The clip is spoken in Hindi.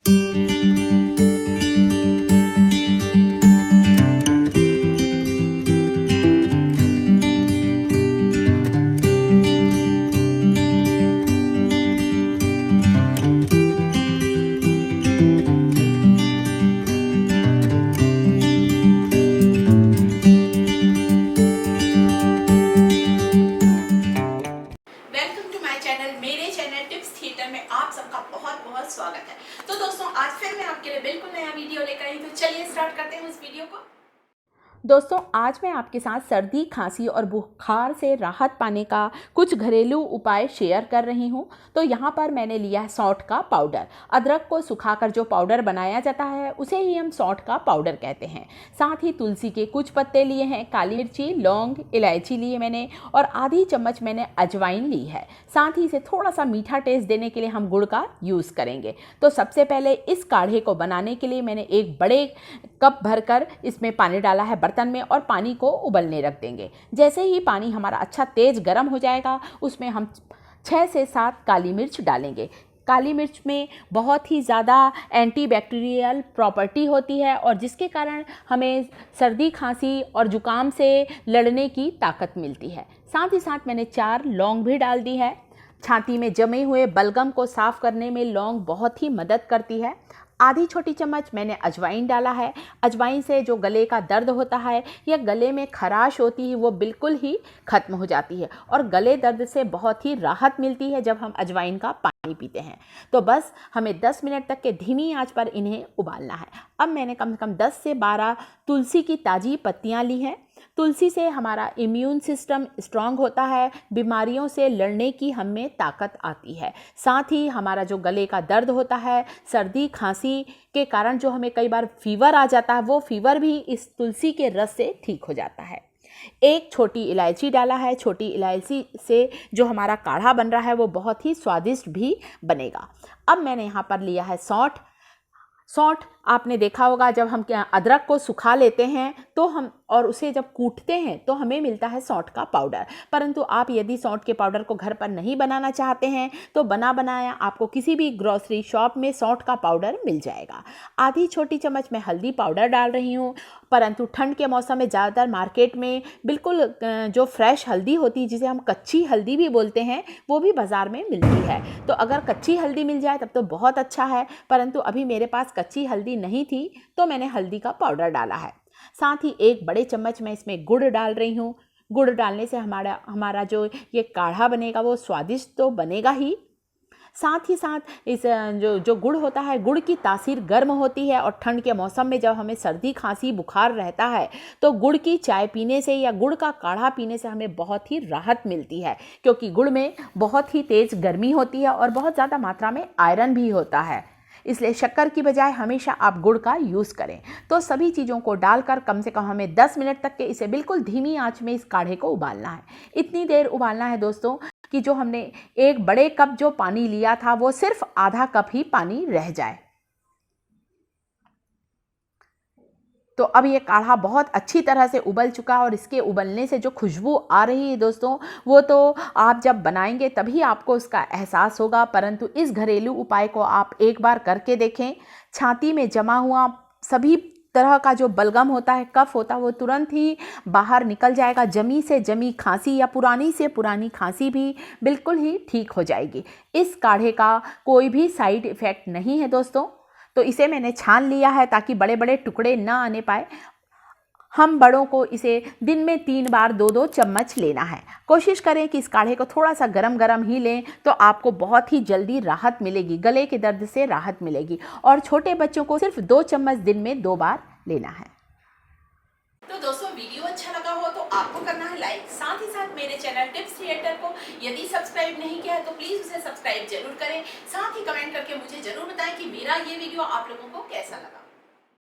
मेरे चैनल टिप्स थिएटर में आप सबका बहुत बहुत स्वागत है। तो दोस्तों, आज फिर मैं आपके लिए बिल्कुल नया वीडियो लेकर आई। तो चलिए स्टार्ट करते हैं उस वीडियो को। दोस्तों, आज मैं आपके साथ सर्दी, खांसी और बुखार से राहत पाने का कुछ घरेलू उपाय शेयर कर रही हूं। तो यहाँ पर मैंने लिया है सौंठ का पाउडर। अदरक को सुखाकर जो पाउडर बनाया जाता है उसे ही हम सौंठ का पाउडर कहते हैं। साथ ही तुलसी के कुछ पत्ते लिए हैं, काली मिर्ची, लौंग, इलायची लिए मैंने और आधी चम्मच मैंने अजवाइन ली है। साथ ही इसे थोड़ा सा मीठा टेस्ट देने के लिए हम गुड़ का यूज़ करेंगे। तो सबसे पहले इस काढ़े को बनाने के लिए मैंने एक बड़े कप भरकर इसमें पानी डाला है बर्तन में और पानी को उबलने रख देंगे। जैसे ही पानी हमारा अच्छा तेज़ गर्म हो जाएगा उसमें हम 6 से 7 काली मिर्च डालेंगे। काली मिर्च में बहुत ही ज़्यादा एंटीबैक्टीरियल प्रॉपर्टी होती है और जिसके कारण हमें सर्दी, खांसी और जुकाम से लड़ने की ताकत मिलती है। साथ ही साथ मैंने 4 लौंग भी डाल दी है। छाती में जमे हुए बलगम को साफ़ करने में लौंग बहुत ही मदद करती है। आधी छोटी चम्मच मैंने अजवाइन डाला है। अजवाइन से जो गले का दर्द होता है या गले में खराश होती है वो बिल्कुल ही ख़त्म हो जाती है और गले दर्द से बहुत ही राहत मिलती है जब हम अजवाइन का पानी पीते हैं। तो बस हमें 10 मिनट तक के धीमी आंच पर इन्हें उबालना है। अब मैंने कम से कम 10 से 12 तुलसी की ताज़ी पत्तियां ली हैं। तुलसी से हमारा इम्यून सिस्टम स्ट्रांग होता है, बीमारियों से लड़ने की हमें ताकत आती है। साथ ही हमारा जो गले का दर्द होता है, सर्दी खांसी के कारण जो हमें कई बार फीवर आ जाता है, वो फीवर भी इस तुलसी के रस से ठीक हो जाता है। एक छोटी इलायची डाला है। छोटी इलायची से जो हमारा काढ़ा बन रहा है वो बहुत ही स्वादिष्ट भी बनेगा। अब मैंने यहाँ पर लिया है सौंठ। सौंठ आपने देखा होगा जब हम अदरक को सुखा लेते हैं तो हम और उसे जब कूटते हैं तो हमें मिलता है सौंठ का पाउडर। परंतु आप यदि सौंठ के पाउडर को घर पर नहीं बनाना चाहते हैं तो बना बनाया आपको किसी भी ग्रोसरी शॉप में सौंठ का पाउडर मिल जाएगा। आधी छोटी चम्मच मैं हल्दी पाउडर डाल रही हूँ। परंतु ठंड के मौसम में ज़्यादातर मार्केट में बिल्कुल जो फ्रेश हल्दी होती है, जिसे हम कच्ची हल्दी भी बोलते हैं, वो भी बाज़ार में मिलती है। तो अगर कच्ची हल्दी मिल जाए तब तो बहुत अच्छा है। परंतु अभी मेरे पास कच्ची हल्दी नहीं थी तो मैंने हल्दी का पाउडर डाला है। साथ ही एक बड़े चम्मच मैं इसमें गुड़ डाल रही हूँ। गुड़ डालने से हमारा जो ये काढ़ा बनेगा वो स्वादिष्ट तो बनेगा ही। साथ ही साथ इस जो गुड़ होता है, गुड़ की तासीर गर्म होती है और ठंड के मौसम में जब हमें सर्दी, खांसी, बुखार रहता है तो गुड़ की चाय पीने से या गुड़ का काढ़ा पीने से हमें बहुत ही राहत मिलती है, क्योंकि गुड़ में बहुत ही तेज़ गर्मी होती है और बहुत ज़्यादा मात्रा में आयरन भी होता है। इसलिए शक्कर की बजाय हमेशा आप गुड़ का यूज़ करें। तो सभी चीज़ों को डालकर कम से कम हमें 10 मिनट तक के इसे बिल्कुल धीमी आंच में इस काढ़े को उबालना है। इतनी देर उबालना है दोस्तों कि जो हमने एक बड़े कप जो पानी लिया था वो सिर्फ आधा कप ही पानी रह जाए। तो अब ये काढ़ा बहुत अच्छी तरह से उबल चुका है और इसके उबलने से जो खुशबू आ रही है दोस्तों, वो तो आप जब बनाएंगे तभी आपको उसका एहसास होगा। परंतु इस घरेलू उपाय को आप एक बार करके देखें। छाती में जमा हुआ सभी तरह का जो बलगम होता है, कफ होता है, वो तुरंत ही बाहर निकल जाएगा। जमी से जमी खांसी या पुरानी से पुरानी खांसी भी बिल्कुल ही ठीक हो जाएगी। इस काढ़े का कोई भी साइड इफ़ेक्ट नहीं है दोस्तों। तो इसे मैंने छान लिया है ताकि बड़े बड़े टुकड़े ना आने पाए। हम बड़ों को इसे दिन में 3 बार 2-2 चम्मच लेना है। कोशिश करें कि इस काढ़े को थोड़ा सा गरम गरम ही लें तो आपको बहुत ही जल्दी राहत मिलेगी, गले के दर्द से राहत मिलेगी। और छोटे बच्चों को सिर्फ 2 चम्मच दिन में 2 बार लेना है। तो दोस्तों, वीडियो अच्छा लगा हो तो आपको करना है लाइक। साथ ही साथ मेरे चैनल टिप्स थिएटर को यदि सब्सक्राइब नहीं किया है तो प्लीज़ उसे सब्सक्राइब जरूर करें। साथ ही कमेंट करके मुझे जरूर बताएं कि मेरा ये वीडियो आप लोगों को कैसा लगा।